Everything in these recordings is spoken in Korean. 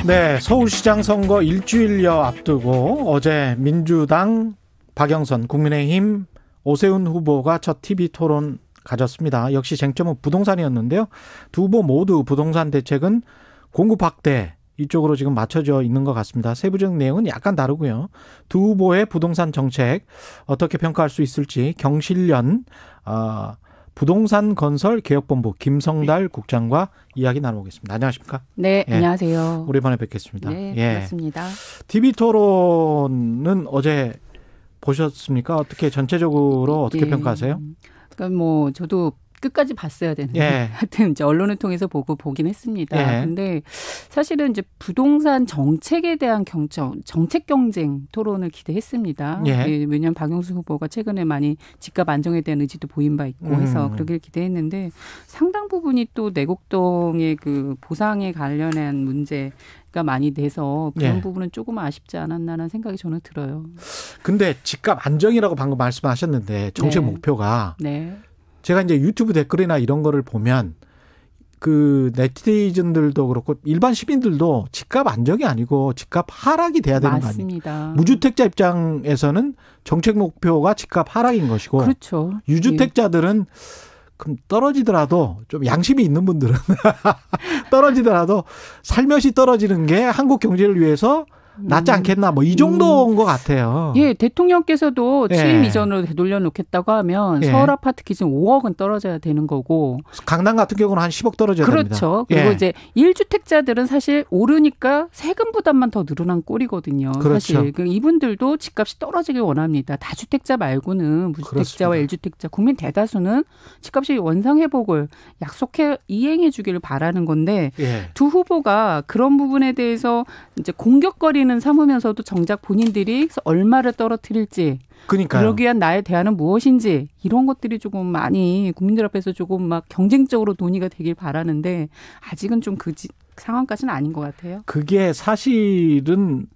네, 서울시장 선거 일주일여 앞두고 어제 민주당 박영선, 국민의힘 오세훈 후보가 첫 TV 토론 가졌습니다. 역시 쟁점은 부동산이었는데요. 두 후보 모두 부동산 대책은 공급 확대 이쪽으로 지금 맞춰져 있는 것 같습니다. 세부적인 내용은 약간 다르고요. 두 후보의 부동산 정책 어떻게 평가할 수 있을지 경실련 부동산 건설 개혁본부 김성달 국장과 이야기 나눠보겠습니다. 안녕하십니까? 네, 예. 안녕하세요. 오랜만에 뵙겠습니다. 네, 반갑습니다. TV 토론은 어제 보셨습니까? 어떻게 전체적으로 어떻게 평가하세요? 그러니까 뭐 저도 끝까지 봤어야 되는데 하여튼 이제 언론을 통해서 보긴 했습니다. 그런데 사실은 이제 부동산 정책에 대한 정책 경쟁 토론을 기대했습니다. 왜냐하면 박영수 후보가 최근에 많이 집값 안정에 대한 의지도 보인 바 있고 해서 그러길 기대했는데 상당 부분이 또 내곡동의 그 보상에 관련한 문제가 많이 돼서 그런 부분은 조금 아쉽지 않았나라는 생각이 저는 들어요. 근데 집값 안정이라고 방금 말씀하셨는데 정책 목표가 제가 이제 유튜브 댓글이나 이런 거를 보면 그 네티즌들도 그렇고 일반 시민들도 집값 안정이 아니고 집값 하락이 돼야 되는 거 아닙니까? 무주택자 입장에서는 정책 목표가 집값 하락인 것이고 그렇죠. 유주택자들은 그럼 떨어지더라도 좀 양심이 있는 분들은 떨어지더라도 살며시 떨어지는 게 한국 경제를 위해서 낫지 않겠나 뭐 이 정도인 것 같아요. 예, 대통령께서도 취임 이전으로 되돌려 놓겠다고 하면 서울 아파트 기준 5억은 떨어져야 되는 거고 강남 같은 경우는 한 10억 떨어져야 됩니다. 그렇죠. 그리고 이제 1주택자들은 사실 오르니까 세금 부담만 더 늘어난 꼴이거든요. 그렇죠. 사실 이분들도 집값이 떨어지길 원합니다. 다주택자 말고는 무주택자와 1주택자 국민 대다수는 집값이 원상 회복을 이행해 주기를 바라는 건데 두 후보가 그런 부분에 대해서 이제 공격거리는 삼으면서도 정작 본인들이 얼마를 떨어뜨릴지 그러기 위한 나의 대안은 무엇인지 이런 것들이 조금 많이 국민들 앞에서 조금 막 경쟁적으로 논의가 되길 바라는데 아직은 좀 그 상황까지는 아닌 것 같아요. 그게 사실은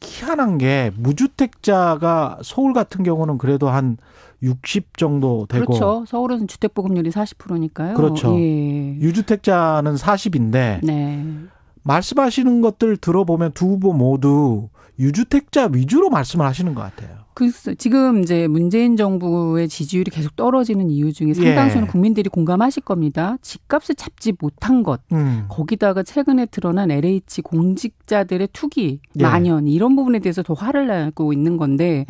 희한한 게 무주택자가 서울 같은 경우는 그래도 한 60 정도 되고 그렇죠. 서울은 주택보급률이 40%니까요. 그렇죠. 유주택자는 40인데 말씀하시는 것들 들어보면 두 후보 모두 유주택자 위주로 말씀을 하시는 것 같아요. 지금 이제 문재인 정부의 지지율이 계속 떨어지는 이유 중에 상당수는 국민들이 공감하실 겁니다. 집값을 잡지 못한 것, 거기다가 최근에 드러난 LH 공직자들의 투기, 만연 이런 부분에 대해서 더 화를 내고 있는 건데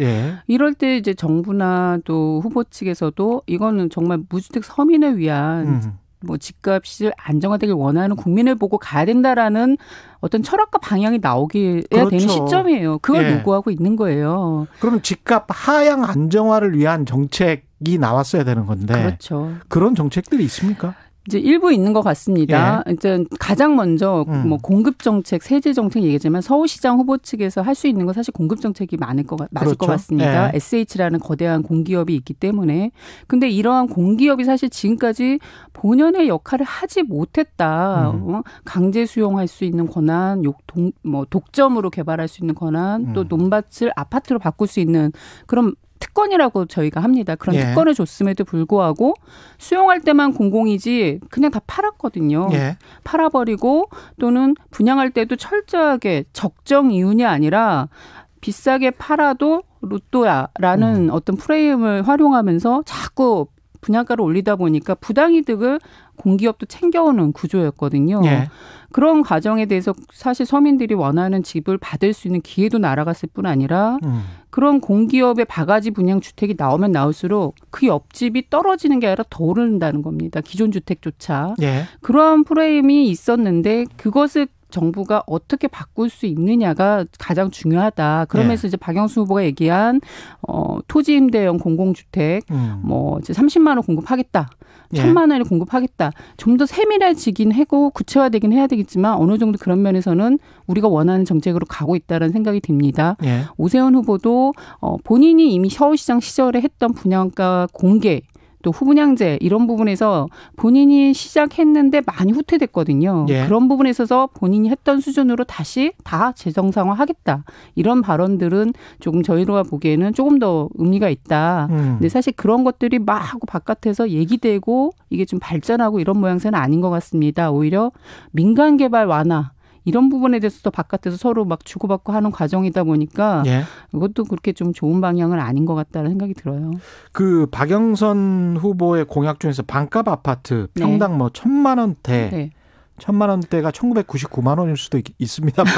이럴 때 이제 정부나 또 후보 측에서도 이거는 정말 무주택 서민을 위한 뭐 집값이 안정화되길 원하는 국민을 보고 가야 된다라는 어떤 철학과 방향이 나오게 해야 되는 시점이에요. 그걸 요구하고 있는 거예요. 그럼 집값 하향 안정화를 위한 정책이 나왔어야 되는 건데 그렇죠. 그런 정책들이 있습니까? 이제 일부 있는 것 같습니다. 일단 가장 먼저 뭐 공급 정책, 세제 정책 얘기하지만 서울시장 후보 측에서 할 수 있는 건 사실 공급 정책이 맞을 것 같습니다. SH라는 거대한 공기업이 있기 때문에. 근데 이러한 공기업이 사실 지금까지 본연의 역할을 하지 못했다. 강제 수용할 수 있는 권한, 독점으로 개발할 수 있는 권한, 또 논밭을 아파트로 바꿀 수 있는 그런 특권이라고 저희가 합니다. 그런 특권을 줬음에도 불구하고 수용할 때만 공공이지 그냥 다 팔았거든요. 팔아버리고 또는 분양할 때도 철저하게 적정 이윤이 아니라 비싸게 팔아도 로또야라는 어떤 프레임을 활용하면서 자꾸 분양가를 올리다 보니까 부당이득을 공기업도 챙겨오는 구조였거든요. 그런 과정에 대해서 사실 서민들이 원하는 집을 받을 수 있는 기회도 날아갔을 뿐 아니라 그런 공기업의 바가지 분양 주택이 나오면 나올수록 그 옆집이 떨어지는 게 아니라 더 오른다는 겁니다. 기존 주택조차. 그러한 프레임이 있었는데 그것을 정부가 어떻게 바꿀 수 있느냐가 가장 중요하다. 그러면서 이제 박영수 후보가 얘기한 토지 임대형 공공주택 이제 30만 원 공급하겠다. 1,000만 원을 공급하겠다. 좀 더 세밀해지긴 하고 구체화되긴 해야 되겠지만 어느 정도 그런 면에서는 우리가 원하는 정책으로 가고 있다는 생각이 듭니다. 오세훈 후보도 본인이 이미 서울시장 시절에 했던 분양가 공개 또 후분양제 이런 부분에서 본인이 시작했는데 많이 후퇴됐거든요. 그런 부분에 있어서 본인이 했던 수준으로 다시 다 재정상화하겠다. 이런 발언들은 조금 저희가 보기에는 조금 더 의미가 있다. 근데 사실 그런 것들이 막 하고 바깥에서 얘기되고 이게 좀 발전하고 이런 모양새는 아닌 것 같습니다. 오히려 민간 개발 완화 이런 부분에 대해서도 바깥에서 서로 막 주고받고 하는 과정이다 보니까 예. 이것도 그렇게 좀 좋은 방향은 아닌 것 같다는 생각이 들어요. 그 박영선 후보의 공약 중에서 반값 아파트 평당 뭐 1,000만 원대. 네. 1,000만 원대가 1999만 원일 수도 있습니다만.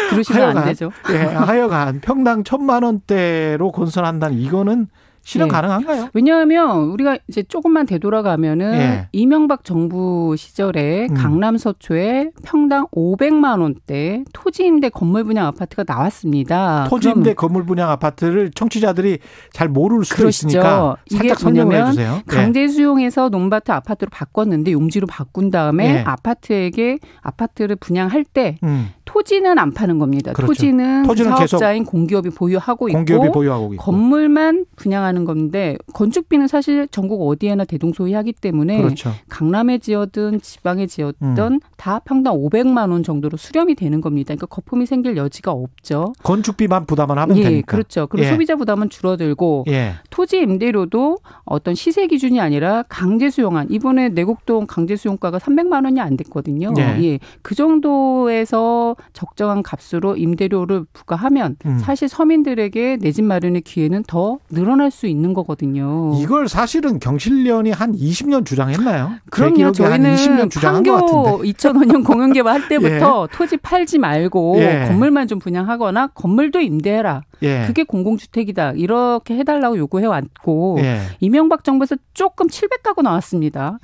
그러시면 안 되죠. 예, 하여간 평당 1,000만 원대로 건설한다는 이거는 실현 가능한가요? 왜냐하면 우리가 이제 조금만 되돌아가면은 이명박 정부 시절에 강남 서초에 평당 500만 원대 토지 임대 건물 분양 아파트가 나왔습니다. 토지 임대 건물 분양 아파트를 청취자들이 잘 모를 수도 있으니까 살짝 설명을 해주세요. 강제 수용해서 논밭을 아파트로 바꿨는데 용지로 바꾼 다음에 아파트를 분양할 때 토지는 안 파는 겁니다. 그렇죠. 토지는 사업자인 공기업이 보유하고 있고 건물만 분양하는 건데 건축비는 사실 전국 어디에나 대동소이하기 때문에 그렇죠. 강남에 지어든 지방에 지었든 다 평당 500만 원 정도로 수렴이 되는 겁니다. 그러니까 거품이 생길 여지가 없죠. 건축비만 부담을 하면 되니까. 그렇죠. 그리고 소비자 부담은 줄어들고 토지 임대료도 어떤 시세 기준이 아니라 강제 수용한 이번에 내곡동 강제 수용가가 300만 원이 안 됐거든요. 그 정도에서 적정한 값으로 임대료를 부과하면 사실 서민들에게 내 집 마련의 기회는 더 늘어날 수 있는 거거든요. 이걸 사실은 경실련이 한 20년 주장했나요? 그럼요. 저희는 20년 주장한 것 같은데. 2005년 공영개발 할 때부터 토지 팔지 말고 건물만 좀 분양하거나 건물도 임대해라. 그게 공공주택이다. 이렇게 해달라고 요구해왔고 이명박 정부에서 조금 700가구 나왔습니다.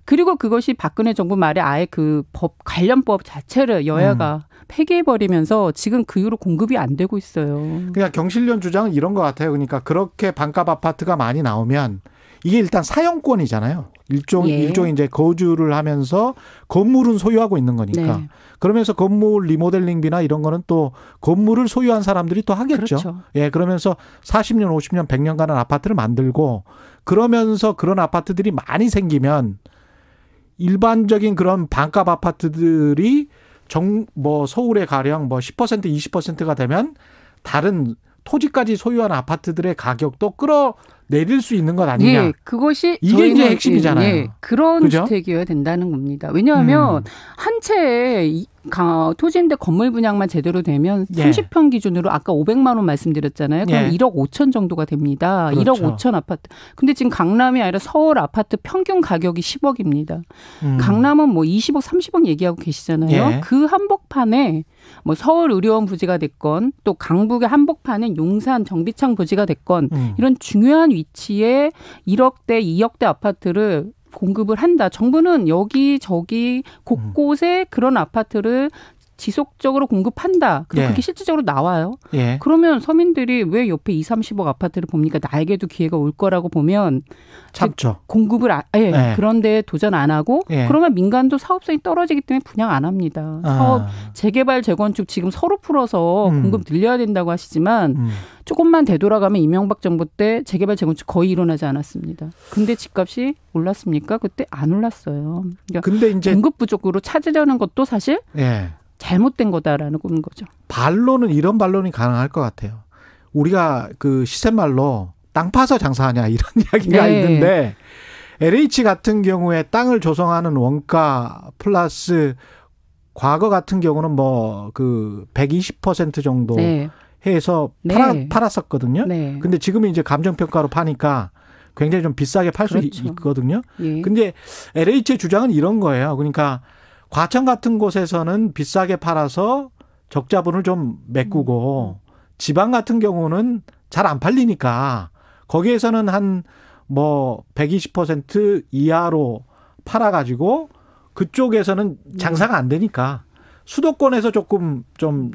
그리고 그것이 박근혜 정부 말에 아예 그 법 관련법 자체를 여야가 폐기해버리면서 지금 그 이후로 공급이 안 되고 있어요. 그러니까 경실련 주장은 이런 것 같아요. 그러니까 그렇게 반값 아파트가 많이 나오면 이게 일단 사용권이잖아요. 일종의 이제 거주를 하면서 건물은 소유하고 있는 거니까. 그러면서 건물 리모델링비나 이런 거는 또 건물을 소유한 사람들이 또 하겠죠. 그렇죠. 그러면서 40년, 50년, 100년간은 아파트를 만들고 그러면서 그런 아파트들이 많이 생기면 일반적인 그런 반값 아파트들이 서울에 가령 10%, 20%가 되면 다른 토지까지 소유한 아파트들의 가격도 끌어내릴 수 있는 것 아니냐. 그것이 이게 이제 핵심이잖아요. 그런 그죠? 주택이어야 된다는 겁니다. 왜냐하면 한 채에 토지임대 건물 분양만 제대로 되면 30평 기준으로 아까 500만 원 말씀드렸잖아요. 그럼 1억 5천 정도가 됩니다. 그렇죠. 1억 5천 아파트. 근데 지금 강남이 아니라 서울 아파트 평균 가격이 10억입니다. 강남은 20억, 30억 얘기하고 계시잖아요. 그 한복판에 서울 의료원 부지가 됐건 또 강북의 한복판에 용산 정비창 부지가 됐건 이런 중요한 위치에 1억대, 2억대 아파트를 공급을 한다. 정부는 여기저기 곳곳에 그런 아파트를 지속적으로 공급한다. 그리고 그게 실질적으로 나와요. 그러면 서민들이 왜 옆에 20, 30억 아파트를 봅니까? 나에게도 기회가 올 거라고 보면 참죠. 공급을 그런데 도전 안 하고 그러면 민간도 사업성이 떨어지기 때문에 분양 안 합니다. 사업 재개발 재건축 지금 서로 풀어서 공급 늘려야 된다고 하시지만 조금만 되돌아가면 이명박 정부 때 재개발 재건축 거의 일어나지 않았습니다. 근데 집값이 올랐습니까? 그때 안 올랐어요. 그러니까 근데 이제 공급 부족으로 찾으려는 것도 사실 잘못된 거다라는 거죠. 반론은 이런 반론이 가능할 것 같아요. 우리가 그 시쳇말로 땅 파서 장사하냐 이런 이야기가 있는데 LH 같은 경우에 땅을 조성하는 원가 플러스 과거 같은 경우는 그 120% 정도 해서 팔았었거든요. 근데 지금은 이제 감정평가로 파니까 굉장히 좀 비싸게 팔 수 있거든요. 근데 LH의 주장은 이런 거예요. 그러니까 과천 같은 곳에서는 비싸게 팔아서 적자분을 좀 메꾸고 지방 같은 경우는 잘 안 팔리니까 거기에서는 한 120% 이하로 팔아가지고 그쪽에서는 장사가 안 되니까 수도권에서 조금 좀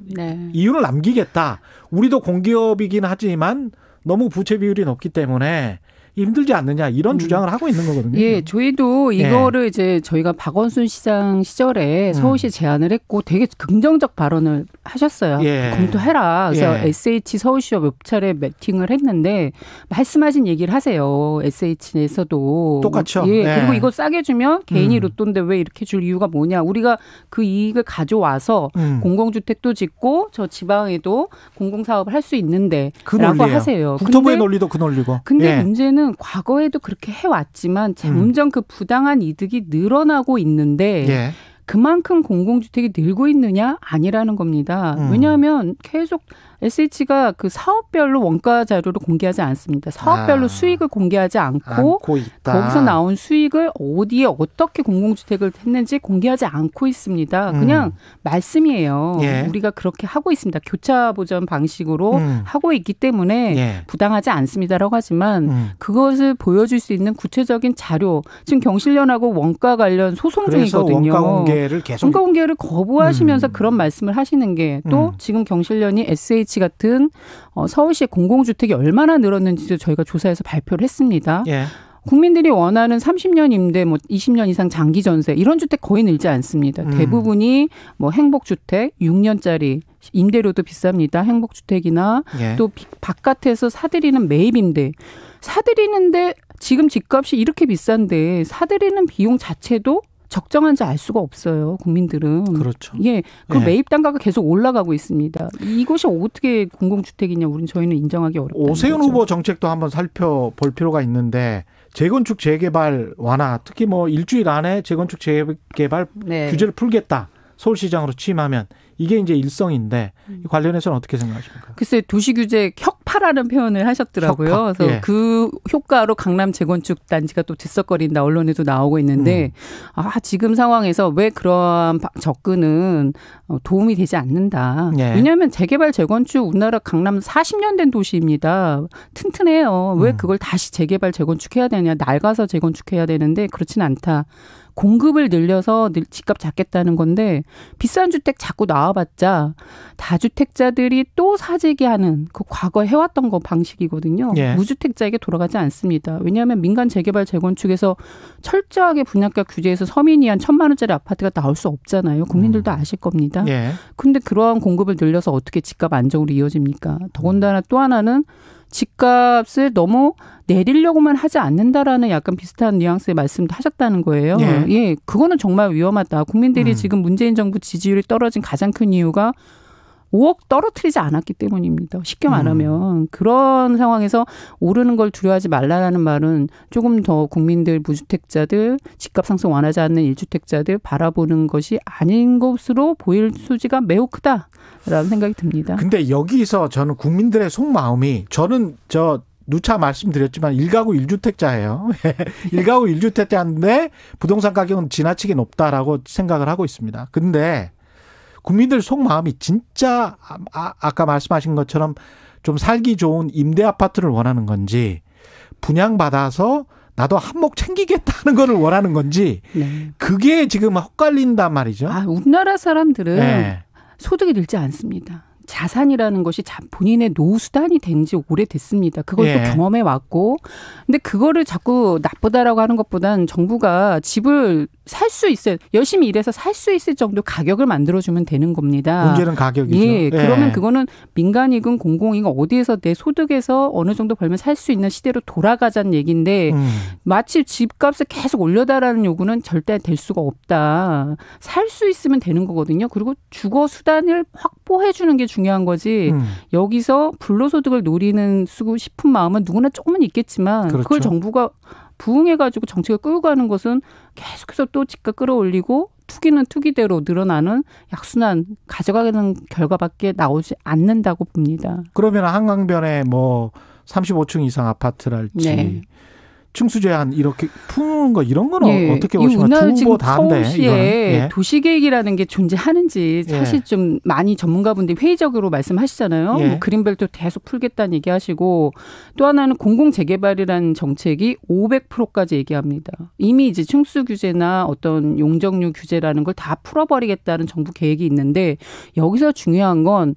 이윤을 남기겠다. 우리도 공기업이긴 하지만 너무 부채 비율이 높기 때문에 힘들지 않느냐 이런 주장을 하고 있는 거거든요. 저희도 이거를 이제 저희가 박원순 시장 시절에 서울시 제안을 했고 되게 긍정적 발언을 하셨어요. 검토해라. 그래서 SH 서울시와 몇 차례 미팅을 했는데 말씀하신 얘기를 하세요. SH에서도 똑같죠. 그리고 이거 싸게 주면 개인이 로또인데 왜 이렇게 줄 이유가 뭐냐. 우리가 그 이익을 가져와서 공공주택도 짓고 저 지방에도 공공사업을 할 수 있는데 라고 하세요. 국토부의 논리도 그 논리고. 근데 문제는 과거에도 그렇게 해왔지만 점점 그 부당한 이득이 늘어나고 있는데 그만큼 공공주택이 늘고 있느냐? 아니라는 겁니다. 왜냐하면 계속 SH가 그 사업별로 원가 자료를 공개하지 않습니다. 사업별로 수익을 공개하지 않고 거기서 나온 수익을 어디에 어떻게 공공주택을 했는지 공개하지 않고 있습니다. 그냥 말씀이에요. 예. 우리가 그렇게 하고 있습니다. 교차보전 방식으로 하고 있기 때문에 예. 부당하지 않습니다라고 하지만 그것을 보여줄 수 있는 구체적인 자료. 지금 경실련하고 원가 관련 소송 중이거든요. 원가 공개를 거부하시면서 그런 말씀을 하시는 게 또 지금 경실련이 SH 같은 서울시의 공공주택이 얼마나 늘었는지도 저희가 조사해서 발표를 했습니다. 예. 국민들이 원하는 30년 임대, 20년 이상 장기 전세 이런 주택 거의 늘지 않습니다. 대부분이 행복주택 6년짜리 임대료도 비쌉니다. 행복주택이나 예. 또 바깥에서 사들이는 매입 임대. 사들이는데 지금 집값이 이렇게 비싼데 사들이는 비용 자체도 적정한지 알 수가 없어요. 국민들은. 그렇죠. 예, 그 예. 매입 단가가 계속 올라가고 있습니다. 이것이 어떻게 공공주택이냐 저희는 인정하기 어렵다. 오세훈 후보 정책도 한번 살펴볼 필요가 있는데 재건축 재개발 완화 특히 일주일 안에 재건축 재개발 네. 규제를 풀겠다. 서울시장으로 취임하면 이게 이제 일성인데 관련해서는 어떻게 생각하십니까? 글쎄 도시규제 혁파라는 표현을 하셨더라고요. 혁파? 그래서 예. 그 효과로 강남 재건축 단지가 또 들썩거린다 언론에도 나오고 있는데 지금 상황에서 왜 그러한 접근은 도움이 되지 않는다. 예. 왜냐하면 재개발 재건축 우리나라 강남 40년 된 도시입니다. 튼튼해요. 왜 그걸 다시 재개발 재건축해야 되냐. 낡아서 재건축해야 되는데 그렇진 않다. 공급을 늘려서 집값 잡겠다는 건데 비싼 주택 자꾸 나와봤자 다주택자들이 또 사재기하는 그 과거 해왔던 거 방식이거든요. 예. 무주택자에게 돌아가지 않습니다. 왜냐하면 민간 재개발 재건축에서 철저하게 분양가 규제에서 서민이 한 1,000만 원짜리 아파트가 나올 수 없잖아요. 국민들도 아실 겁니다. 그런데 그러한 공급을 늘려서 어떻게 집값 안정으로 이어집니까? 더군다나 또 하나는 집값을 너무 내리려고만 하지 않는다라는 약간 비슷한 뉘앙스의 말씀도 하셨다는 거예요. 예, 예 그거는 정말 위험하다. 국민들이 지금 문재인 정부 지지율이 떨어진 가장 큰 이유가 5억 떨어뜨리지 않았기 때문입니다. 쉽게 말하면. 그런 상황에서 오르는 걸 두려워하지 말라는 말은 조금 더 국민들 무주택자들 집값 상승 원하지 않는 1주택자들 바라보는 것이 아닌 것으로 보일 소지가 매우 크다라는 생각이 듭니다. 근데 여기서 저는 국민들의 속마음이 저는 누차 말씀드렸지만 1가구 1주택자예요. 1가구 1주택자인데 부동산 가격은 지나치게 높다라고 생각을 하고 있습니다. 근데 국민들 속마음이 진짜 아까 말씀하신 것처럼 좀 살기 좋은 임대 아파트를 원하는 건지 분양받아서 나도 한몫 챙기겠다는 거를 원하는 건지 네. 그게 지금 헛갈린단 말이죠. 우리나라 사람들은 네. 소득이 늘지 않습니다. 자산이라는 것이 본인의 노후 수단이 된 지 오래됐습니다. 그걸 또 경험해 왔고. 근데 그거를 자꾸 나쁘다라고 하는 것보단 정부가 집을 살 수 있어요. 열심히 일해서 살 수 있을 정도 가격을 만들어주면 되는 겁니다. 문제는 가격이죠. 예, 그러면 그거는 민간이건 공공이건 어디에서 내 소득에서 어느 정도 벌면 살 수 있는 시대로 돌아가자는 얘기인데 마치 집값을 계속 올려달라는 요구는 절대 될 수가 없다. 살 수 있으면 되는 거거든요. 그리고 주거 수단을 확보해 주는 게 중요한 거지. 여기서 불로소득을 노리는 쓰고 싶은 마음은 누구나 조금은 있겠지만 그렇죠. 그걸 정부가 부응해가지고 정책을 끌고 가는 것은 계속해서 또 집값 끌어올리고 투기는 투기대로 늘어나는 약순환 가져가는 결과밖에 나오지 않는다고 봅니다. 그러면 한강변에 35층 이상 아파트랄지 네. 층수 제한 이렇게 푸는 거 이런 거는 예. 어떻게 보시면 두 후보 다인데 서울시에 도시계획이라는 게 존재하는지 사실 좀 많이 전문가분들이 회의적으로 말씀하시잖아요. 그린벨트 계속 풀겠다는 얘기하시고 또 하나는 공공재개발이라는 정책이 500%까지 얘기합니다. 이미 이제 층수 규제나 어떤 용적률 규제라는 걸 다 풀어버리겠다는 정부 계획이 있는데 여기서 중요한 건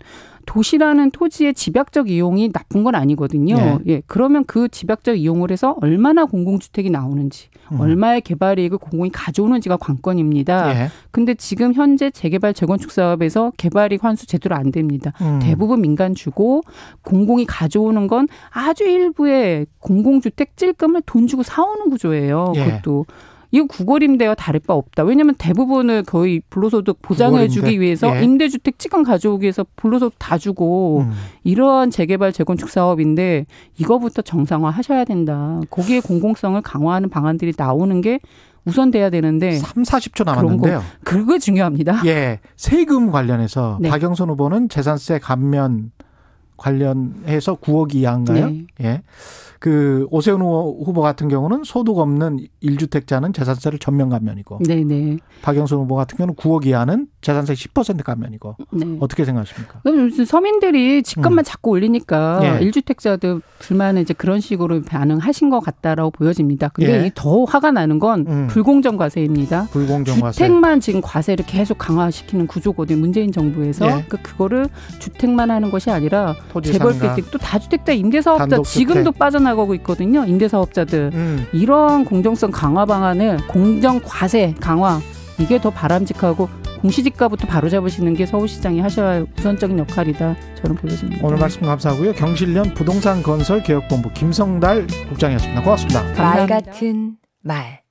도시라는 토지의 집약적 이용이 나쁜 건 아니거든요. 네. 예, 그러면 그 집약적 이용을 해서 얼마나 공공주택이 나오는지, 얼마의 개발 이익을 공공이 가져오는지가 관건입니다. 근데 지금 현재 재개발 재건축 사업에서 개발이익 환수 제대로 안 됩니다. 대부분 민간 주고 공공이 가져오는 건 아주 일부의 공공주택 찔끔을 돈 주고 사오는 구조예요. 그것도. 이거 구골임대와 다를 바 없다. 왜냐하면 대부분을 거의 불로소득 보장해 주기 위해서 임대주택 찌끔 가져오기 위해서 불로소득 다 주고 이러한 재개발 재건축 사업인데 이거부터 정상화 하셔야 된다. 거기에 공공성을 강화하는 방안들이 나오는 게 우선돼야 되는데 40초 남았는데요. 그게 중요합니다. 예, 세금 관련해서 네. 박영선 후보는 재산세 감면 관련해서 9억 이하인가요? 네. 예. 그 오세훈 후보 같은 경우는 소득 없는 1주택자는 재산세를 전면 감면이고, 네네. 박영선 후보 같은 경우는 9억 이하는 재산세 10% 감면이고, 네. 어떻게 생각하십니까? 요즘 서민들이 집값만 자꾸 올리니까 예. 1주택자들 불만은 이제 그런 식으로 반응하신 것 같다라고 보여집니다. 근데 예. 더 화가 나는 건 불공정 과세입니다. 불공정 과세. 주택만 지금 과세를 계속 강화시키는 구조거든요. 문재인 정부에서. 예. 그거를 주택만 하는 것이 아니라 재벌 빌딩 또 다주택자 임대사업자 단독주택. 지금도 빠져나가고 있거든요. 임대사업자들. 이런 공정성 강화 방안을 공정 과세 강화 이게 더 바람직하고 공시지가부터 바로잡으시는 게 서울시장이 하셔야 할 우선적인 역할이다. 저는 보여집니다. 오늘 말씀 감사하고요. 경실련 부동산건설개혁본부 김성달 국장이었습니다. 고맙습니다. 감사합니다. 말 같은 말.